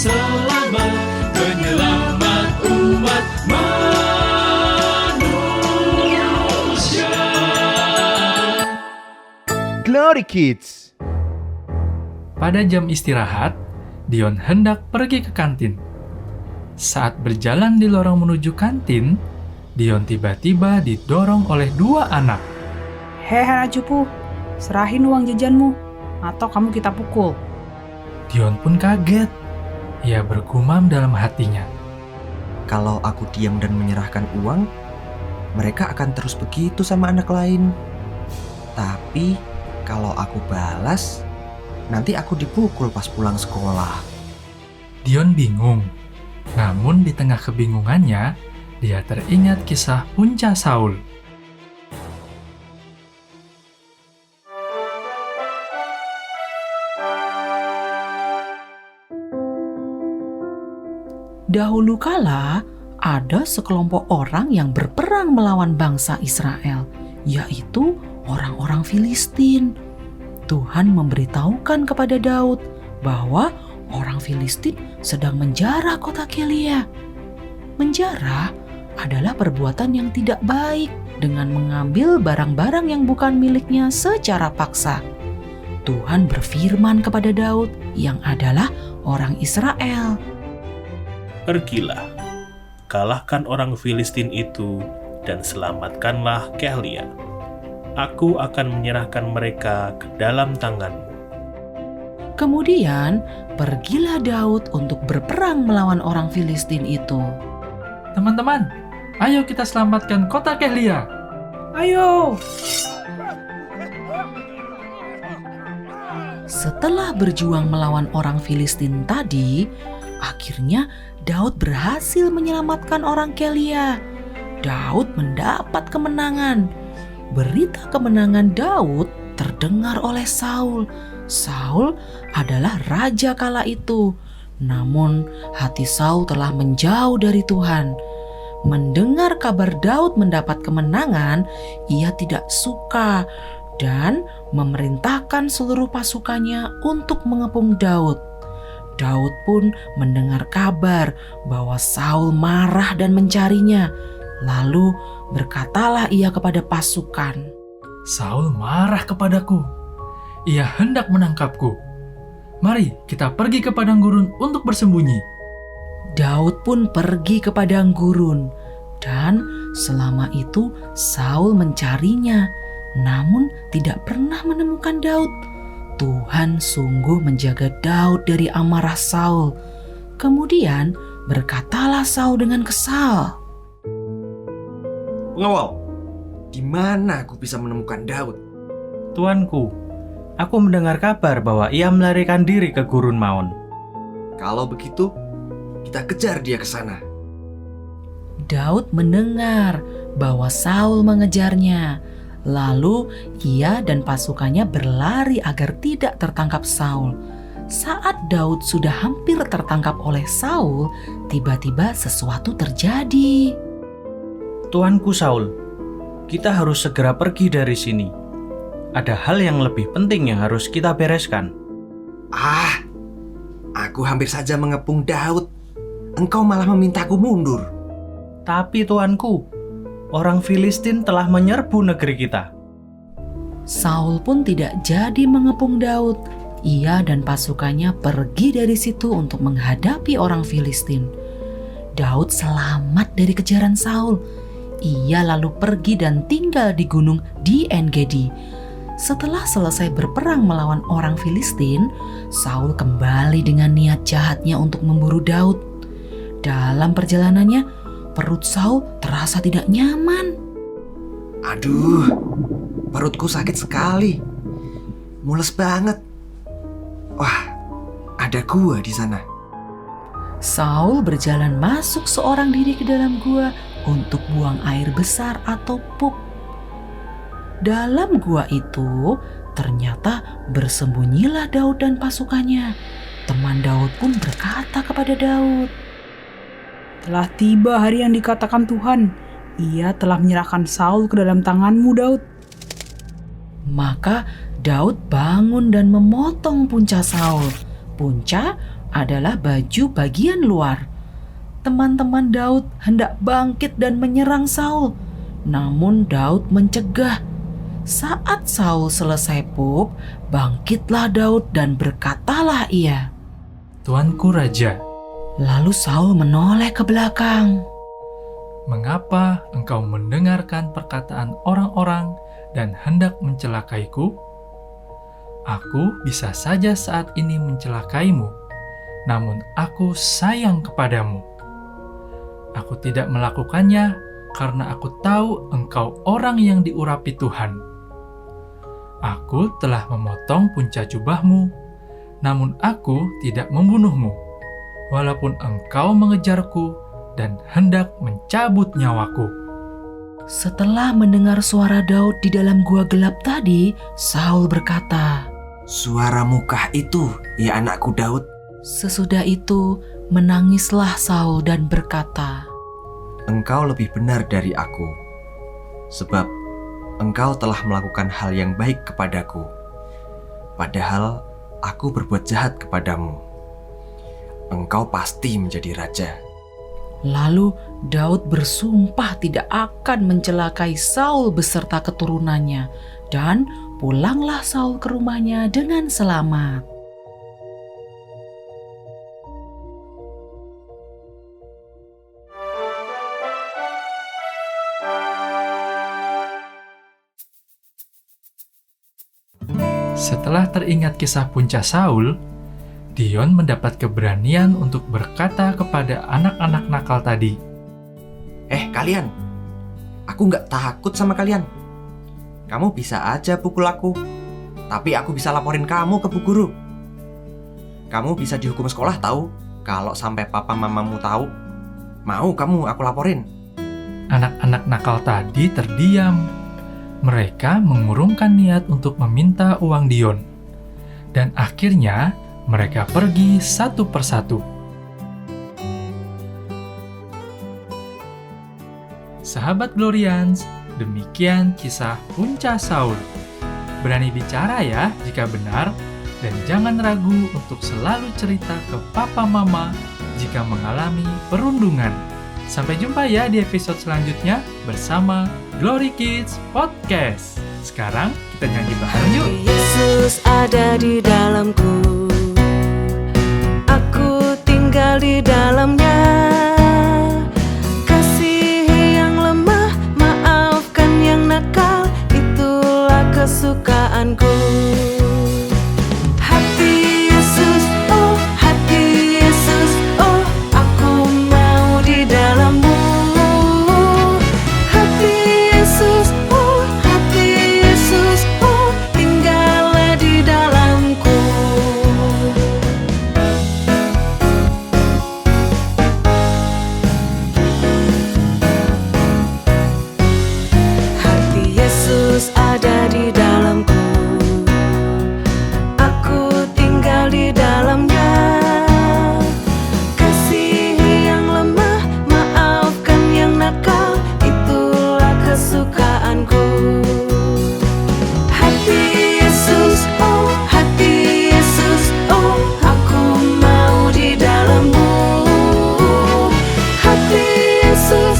selamat, penyelamat umat manusia. Glory Kids. Pada jam istirahat, Dion hendak pergi ke kantin. Saat berjalan di lorong menuju kantin, Dion tiba-tiba didorong oleh dua anak. Hei anak cupu, serahin uang jajanmu, atau kamu kita pukul. Dion pun kaget. Ia bergumam dalam hatinya. Kalau aku diam dan menyerahkan uang, mereka akan terus begitu sama anak lain. Tapi kalau aku balas, nanti aku dipukul pas pulang sekolah. Dion bingung. Namun di tengah kebingungannya, dia teringat kisah punca Saul. Dahulu kala, ada sekelompok orang yang berperang melawan bangsa Israel, yaitu orang-orang Filistin. Tuhan memberitahukan kepada Daud bahwa orang Filistin sedang menjarah kota Keila. Menjarah adalah perbuatan yang tidak baik dengan mengambil barang-barang yang bukan miliknya secara paksa. Tuhan berfirman kepada Daud yang adalah orang Israel. Pergilah, kalahkan orang Filistin itu dan selamatkanlah Keila. Aku akan menyerahkan mereka ke dalam tanganmu. Kemudian, pergilah Daud untuk berperang melawan orang Filistin itu. Teman-teman, ayo kita selamatkan kota Keila. Ayo! Setelah berjuang melawan orang Filistin tadi, akhirnya Daud berhasil menyelamatkan orang Keila. Daud mendapat kemenangan. Berita kemenangan Daud terdengar oleh Saul. Saul adalah raja kala itu. Namun hati Saul telah menjauh dari Tuhan. Mendengar kabar Daud mendapat kemenangan, ia tidak suka dan memerintahkan seluruh pasukannya untuk mengepung Daud. Daud pun mendengar kabar bahwa Saul marah dan mencarinya. Lalu berkatalah ia kepada pasukan, Saul marah kepadaku. Ia hendak menangkapku. Mari kita pergi ke padang gurun untuk bersembunyi. Daud pun pergi ke padang gurun, dan selama itu Saul mencarinya, namun tidak pernah menemukan Daud. Tuhan sungguh menjaga Daud dari amarah Saul. Kemudian berkatalah Saul dengan kesal, Pengawal, di mana aku bisa menemukan Daud? Tuanku, aku mendengar kabar bahwa ia melarikan diri ke Gurun Maon. Kalau begitu, kita kejar dia ke sana. Daud mendengar bahwa Saul mengejarnya. Lalu ia dan pasukannya berlari agar tidak tertangkap Saul. Saat Daud sudah hampir tertangkap oleh Saul, tiba-tiba sesuatu terjadi. Tuanku Saul, kita harus segera pergi dari sini. Ada hal yang lebih penting yang harus kita bereskan. Aku hampir saja mengepung Daud. Engkau malah memintaku mundur. Tapi tuanku, orang Filistin telah menyerbu negeri kita. Saul pun tidak jadi mengepung Daud. Ia dan pasukannya pergi dari situ untuk menghadapi orang Filistin. Daud selamat dari kejaran Saul. Ia lalu pergi dan tinggal di gunung di En-Gedi. Setelah selesai berperang melawan orang Filistin, Saul kembali dengan niat jahatnya untuk memburu Daud. Dalam perjalanannya, perut Saul terasa tidak nyaman. Aduh, perutku sakit sekali. Mules banget. Wah, ada gua di sana. Saul berjalan masuk seorang diri ke dalam gua untuk buang air besar atau pup. Dalam gua itu ternyata bersembunyilah Daud dan pasukannya. Teman Daud pun berkata kepada Daud, Telah tiba hari yang dikatakan Tuhan. Ia telah menyerahkan Saul ke dalam tanganmu, Daud. Maka Daud bangun dan memotong punca Saul. Punca adalah baju bagian luar. Teman-teman Daud hendak bangkit dan menyerang Saul, namun Daud mencegah. Saat Saul selesai pup, bangkitlah Daud dan berkatalah ia, Tuanku Raja, Lalu Saul menoleh ke belakang. mengapa engkau mendengarkan perkataan orang-orang dan hendak mencelakaiku? Aku bisa saja saat ini mencelakaimu, namun aku sayang kepadamu. Aku tidak melakukannya karena aku tahu engkau orang yang diurapi Tuhan. Aku telah memotong punca jubahmu, namun aku tidak membunuhmu, walaupun engkau mengejarku dan hendak mencabut nyawaku. Setelah mendengar suara Daud di dalam gua gelap tadi, Saul berkata, Suaramukah itu, ya anakku Daud? Sesudah itu menangislah Saul dan berkata, Engkau lebih benar dari aku, sebab engkau telah melakukan hal yang baik kepadaku, padahal aku berbuat jahat kepadamu. Engkau pasti menjadi raja. Lalu Daud bersumpah tidak akan mencelakai Saul beserta keturunannya, dan pulanglah Saul ke rumahnya dengan selamat. Setelah teringat kisah punca Saul, Dion mendapat keberanian untuk berkata kepada anak-anak nakal tadi, Kalian, aku nggak takut sama kalian. Kamu bisa aja pukul aku, tapi aku bisa laporin kamu ke Bu Guru. Kamu bisa dihukum sekolah tahu, kalau sampai papa mamamu tahu. Mau kamu aku laporin? Anak-anak nakal tadi terdiam. Mereka mengurungkan niat untuk meminta uang Dion. Dan akhirnya mereka pergi satu persatu. Sahabat Glorians, demikian kisah punca Saul. Berani bicara ya jika benar, dan jangan ragu untuk selalu cerita ke papa mama jika mengalami perundungan. Sampai jumpa ya di episode selanjutnya bersama Glory Kids Podcast. Sekarang kita nyanyi bareng yuk. Yesus ada di dalamku, aku tinggal di dalamnya. Kasih yang lemah, maafkan yang nakal, itulah kesukaanku. Hati Yesus, oh hati Yesus, oh aku mau di dalammu. Hati Yesus, oh hati Yesus, oh tinggallah di dalamku. Hati Yesus ada di dalamku, aku tinggal di dalamnya. Kasih yang lemah, maafkan yang nakal, itulah kesukaanku. Hati Yesus, oh hati Yesus, oh aku mau di dalammu. Hati Yesus,